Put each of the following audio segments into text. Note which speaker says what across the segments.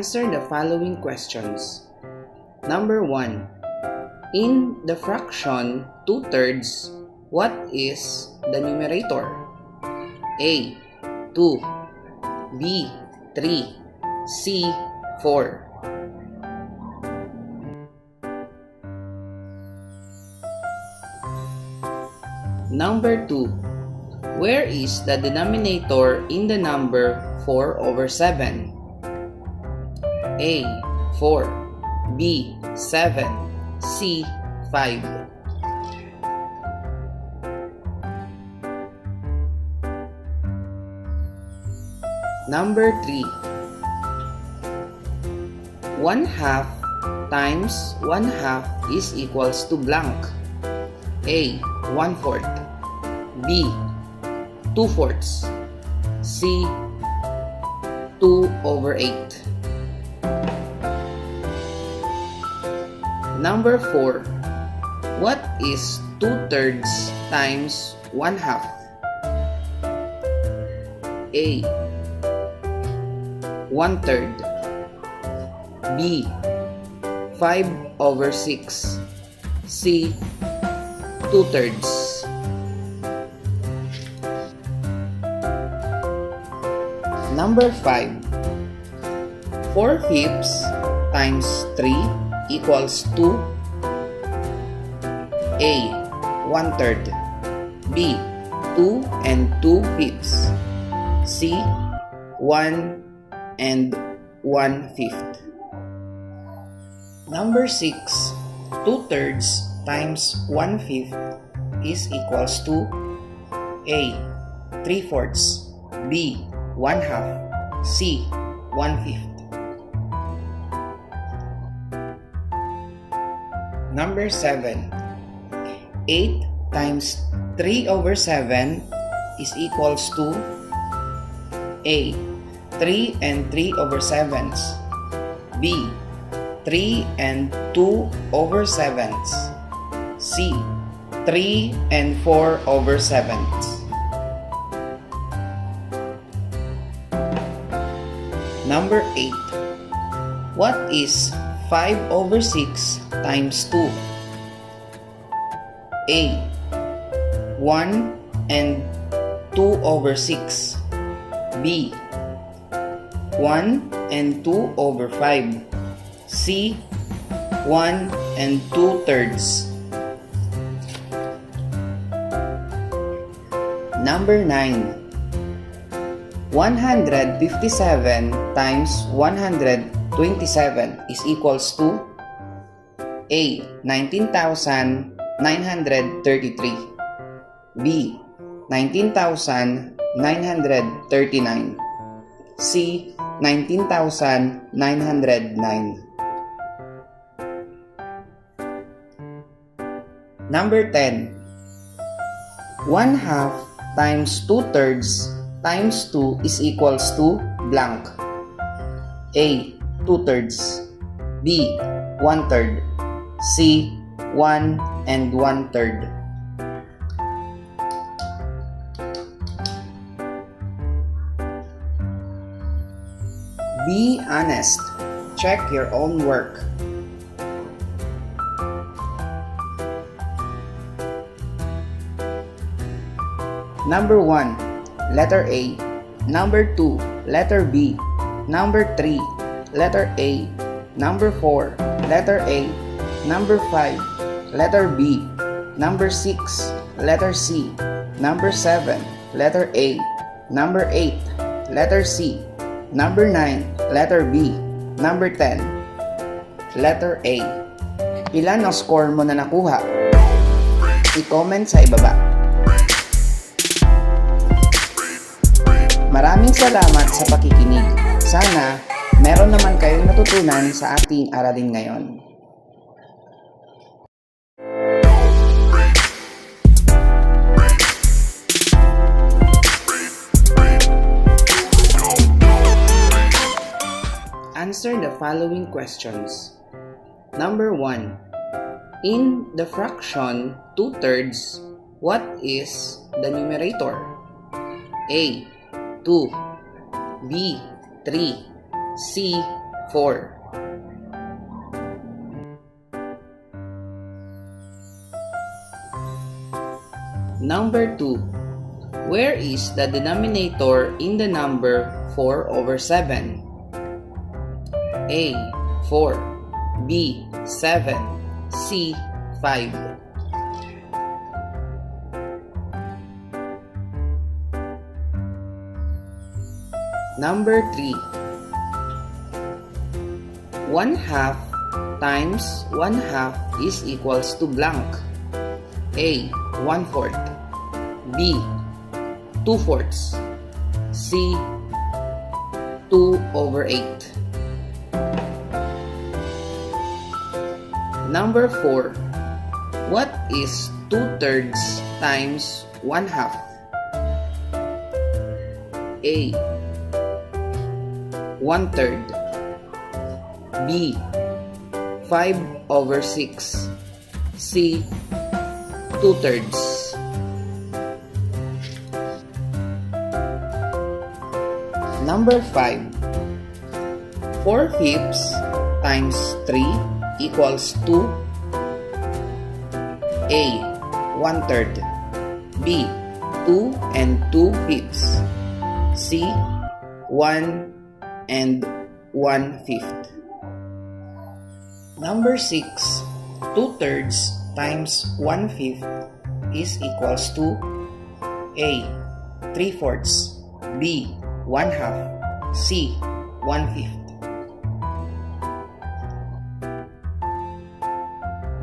Speaker 1: Answer the following questions. Number 1. In the fraction 2/3, what is the numerator? A. 2, B. 3, C. 4. Number 2. Where is the denominator in the number 4/7? A. 4, B. 7, C. 5. Number 3. 1/2 times 1/2 is equals to blank. A. 1/4, B. 2/4, C. 2/8. Number 4. What is 2/3 times 1/2? A. 1/3, B. 5/6, C. 2/3. Number 5. 4/5 times 3 equals to A. 1/3, B. 2 and 2/5, C. 1 and 1/5. Number 6. 2/3 times 1/5 is equals to A. 3/4, B. 1/2, C. 1/5. Number 7. 8 times 3/7 is equals to A. 3 and 3/7, B. 3 and 2/7, C. 3 and 4/7. Number 8. What is 5/6 times 2? A. 1 and 2/6, B. 1 and 2/5, C. 1 and 2/3. Number 9. 157 times 127 is equals to A. 19,933, B. 19,939, C. 19,909. Number 10. 1/2 times 2/3 times 2 is equals to blank. A. 2/3, B. 1/3, C. 1 and 1/3. Be honest. Check your own work. Number 1. Letter A. Number 2. Letter B. Number 3. Letter A. Number 4. Letter A. Number 5. Letter B. Number 6. Letter C. Number 7. Letter A. Number 8. Letter C. Number 9. Letter B. Number 10. Letter A. Ilan ang score mo na nakuha? I-comment sa ibaba. Maraming salamat sa pakikinig. Sana meron naman kayong natutunan sa ating aralin ngayon. Answer the following questions. Number 1. In the fraction 2/3, what is the numerator? A. 2, B. 3, C. 4. Number 2. Where is the denominator in the number 4 over 7? A. 4. B. 7. C. 5. Number 3. 1/2 times 1/2 is equals to blank. A. 1/4. B. 2/4. C. 2 over 8. Number 4. What is 2/3 times 1/2? A. 1/3. B. 5 over 6. C. 2/3. Number 5. 4/5 times 3 equals to A. 1/3. B. 2 and 2/5. C. 1 and 1/5. Number 6. 2/3 times 1/5 is equals to A. 3/4. B. 1/2. C. 1/5.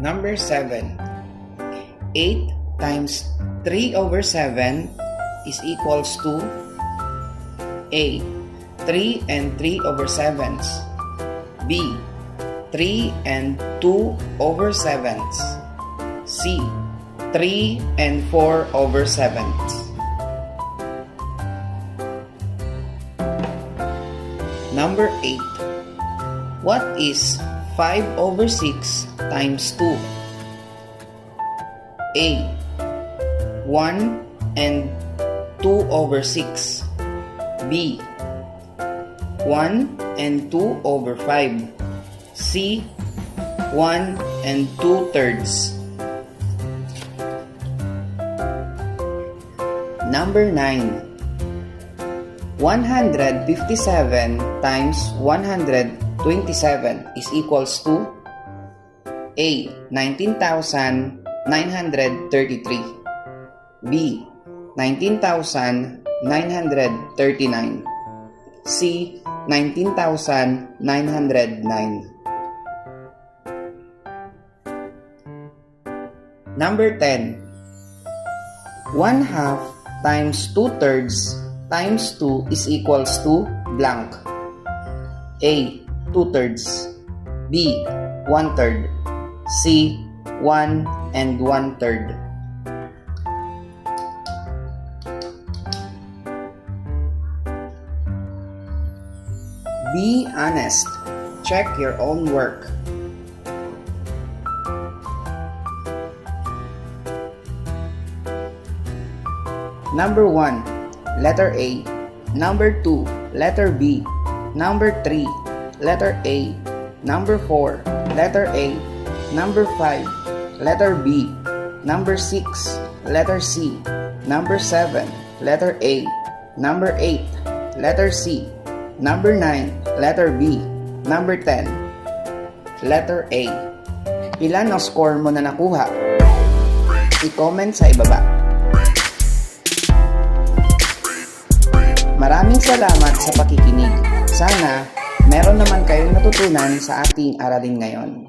Speaker 1: Number 7. 8 times 3 over 7 is equals to A. 3 and 3 over 7s. B. 3 and 2 over 7s. C. 3 and 4 over 7s. Number 8. What is 5 over 6 times 2? A. 1 and 2 over 6. B. 1 and 2 over 5. C. 1 and 2/3. Number 9. 157 times 127 is equals to A. 19,933. B. 19,939. C. 19,909. Number 10. 1/2 times 2/3 times 2 is equals to blank. A. 2/3. B. 1/3. C. 1 and 1/3. Be honest. Check your own work. Number 1. Letter A. Number 2. Letter B. Number 3. Letter A. Number 4. Letter A. Number 5. Letter B. Number 6. Letter C. Number 7. Letter A. Number 8. Letter C. Number 9. Letter B. Number 10. Letter A. Ilan ang score mo na nakuha? I-comment sa ibaba. Maraming salamat sa pakikinig. Sana meron naman kayong natutunan sa ating aralin ngayon.